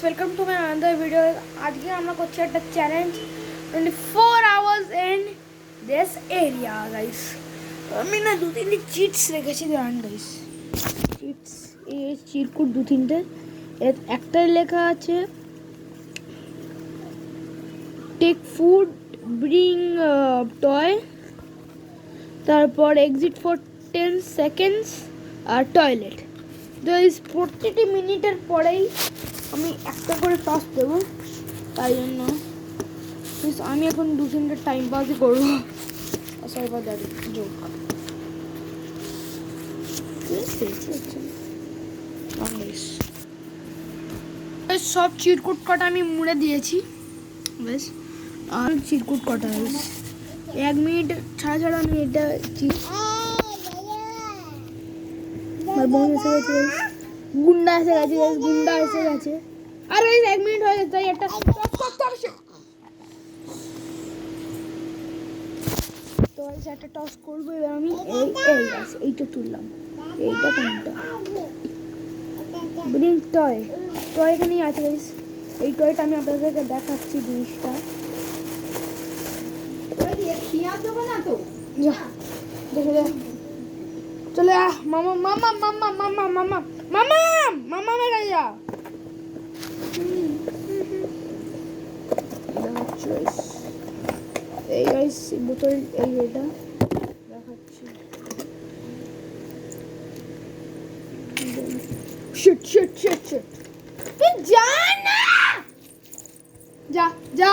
welcome to my another video. আজকে আমরা করছি একটা challenge 24 hours in this area guys. আমি না দু তিনটে চিটস রেখেছি দাঁড়ান গাইস। চিটস এই চিরকুট দু তিনটে একটাই লেখা আছে টেক ফুড ব্রিং টয়, তারপর এক্সিট ফর 10 seconds আর টয়লেট। তো এই প্রতিটি মিনিটের পরেই আমি একটা করে টস দেবো, তাই জন্য আমি এখন দু তিনটে টাইম পাসই করবো। সব চিরকুট কটা আমি মুড়ে দিয়েছি বেশ, আর চিরকুট কটা বেশ 1 মিনিট ছাড়া ছাড়া আমি এটা গুন্ডা এসে গেছে আর এই 1 মিনিট হয়ে গেছে, তাই একটা তো একটা টস করবো। এবার আমি এইটা তুললাম, এইটা কোনটা ব্রিং টয় এখানেই আছে গাইস। এই টয়টা আমি আপনাদেরকে দেখাচ্ছি জিনিসটা। চলে মামা মামা মামা মামা মামা মামা মামা মেরা যা এই গাইস বোতল এই এটা দেখাচ্ছি। শিট শিট শিট শিট তুই যা না, যা যা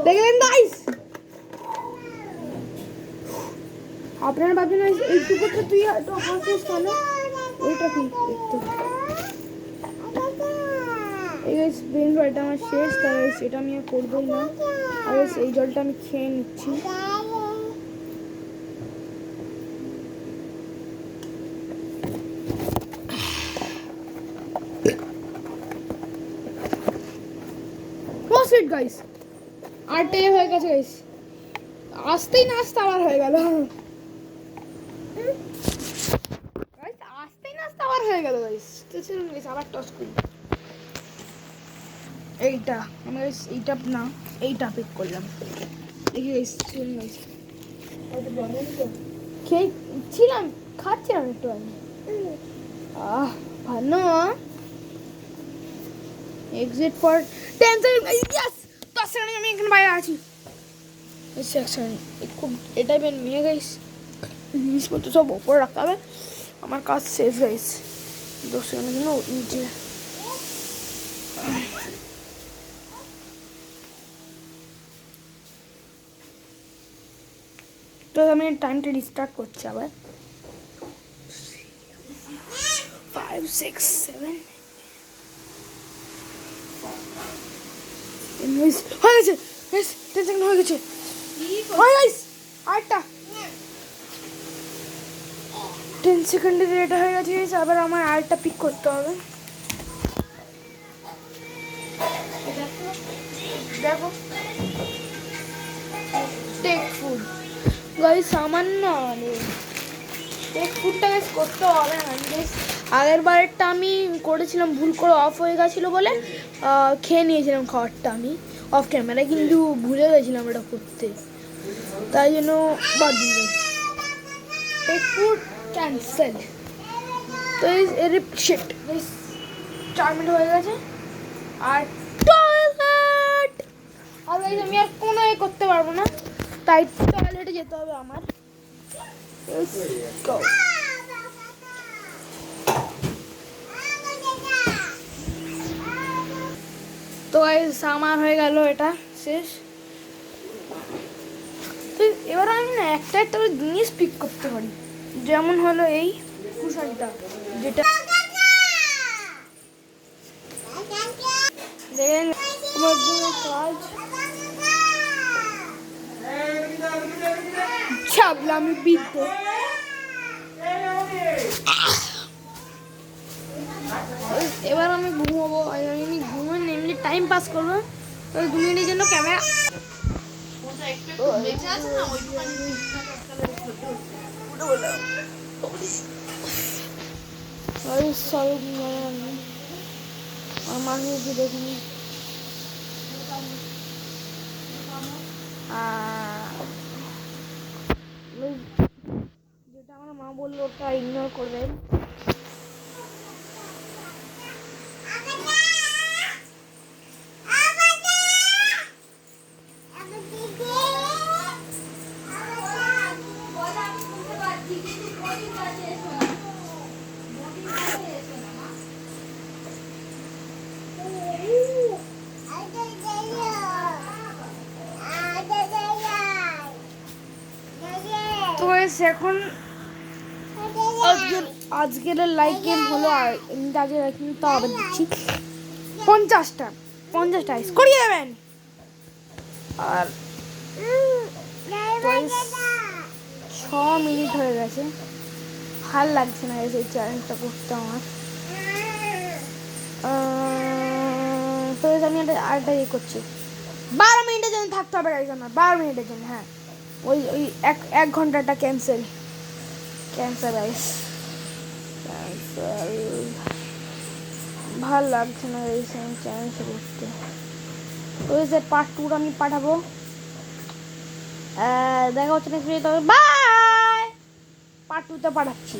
দেখলেন গাইস, আপনারা ভাবছেন এইটুকুতে তুই তো হাসিস কেন? ওইটা কি এই গাইস ব্রেন এটা আমার শেষ, তাই এটা আমি আর করবোই না। আর এই জলটা আমি খেয়ে নিচ্ছি। গাইস আরটাই হয়ে গেছে গাইস, আসতেই না আসতে আবার হয়ে গেল গাইস, আসতেই না আসতে আবার হয়ে গেল গাইস। তো চলুন গাইস আবার টস করি। এইটা আমি গাইস এইটা না এইটা পিক করলাম। দেখি গাইস চলুন গাইস খেয়েছিলাম খাচ্ছিলাম একটু আগে। ভালো exit for 10 second. Yes 10 second আমি এখানে বাইরে আছি। খুব এটাই বেন নিয়ে গাইস, জিনিসপত্র সব ওপরে রাখতে হবে। আমার কাজ শেষ গাইস, 10 সেকেন্ডের জন্য নিচে। তো আমি টাইমটা রিস্টার্ট করছি আবার। 5 6 7 হয়ে গেছে 10 সেকেন্ড হয়ে গেছে। আরেকটা 10 সেকেন্ডের এটা হয়ে গেছে। আবার আমার আরেকটা পিক করতে হবে। দেখো টেক ফুড গাইস, আমার না টেক ফুডটা গাইস করতে হবে না গাইস। আগের বারেরটা আমি করেছিলাম, ভুল করে অফ হয়ে গেছিলো বলে খেয়ে নিয়েছিলাম খাবারটা আমি অফ ক্যামেরায়, কিন্তু ভুলে গেছিলাম এটা করতে, তাই জন্য বাদ দিয়ে টেক ফুড ক্যান্সেল। তো এর শিট 4 মিনিট হয়ে গেছে। আর টয়লেট আর গাইস আমি আর কোনো করতে পারবো না, তাই টয়লেটে যেতে হবে আমার। তো গাইস আমার হয়ে গেল এটা শেষ। তো এবার আমি না একটা একটা জিনিস পিক করতে পারি, যেমন হলো এই কুশারিটা, যেটা দেখেন আমার কাজ ছাবলাম বিদ্যে। এবার আমি ঘুমাবো, আমি ঘুমোন এমনি টাইম পাস করবো। 2 মিনিটের জন্য ক্যামেরা বেঁচে আছে না ওইটুখানি সব আমার মাকে দেখুন যেটা আমার মা বললো ওটা ইগনোর করবেন। তো এখন আজকের লাইক গেম হলো আর এমনিতে আজকে কিন্তু আবার দিচ্ছি 50টা করিয়ে দেবেন। আর 6 মিনিট হয়ে গেছে, ভাল লাগছে না এই চ্যালেঞ্জটা করতে আমার। তো আমি আরেকটা ইয়ে করছি, 12 মিনিটের জন্য থাকতে হবে গাইজ আমার, 12 মিনিটের জন্য। হ্যাঁ ওই ওই এক ঘন্টাটা ক্যান্সেল গাইজ, ক্যান্সেল। ভাল লাগছে না এই চ্যালেঞ্জ করতে। ওই যে পার্ট 2 আমি পাঠাবো। দেখা হচ্ছে নেক্সট ভিডিও, তবে বাই। পার্ট 2তে পাঠাচ্ছি।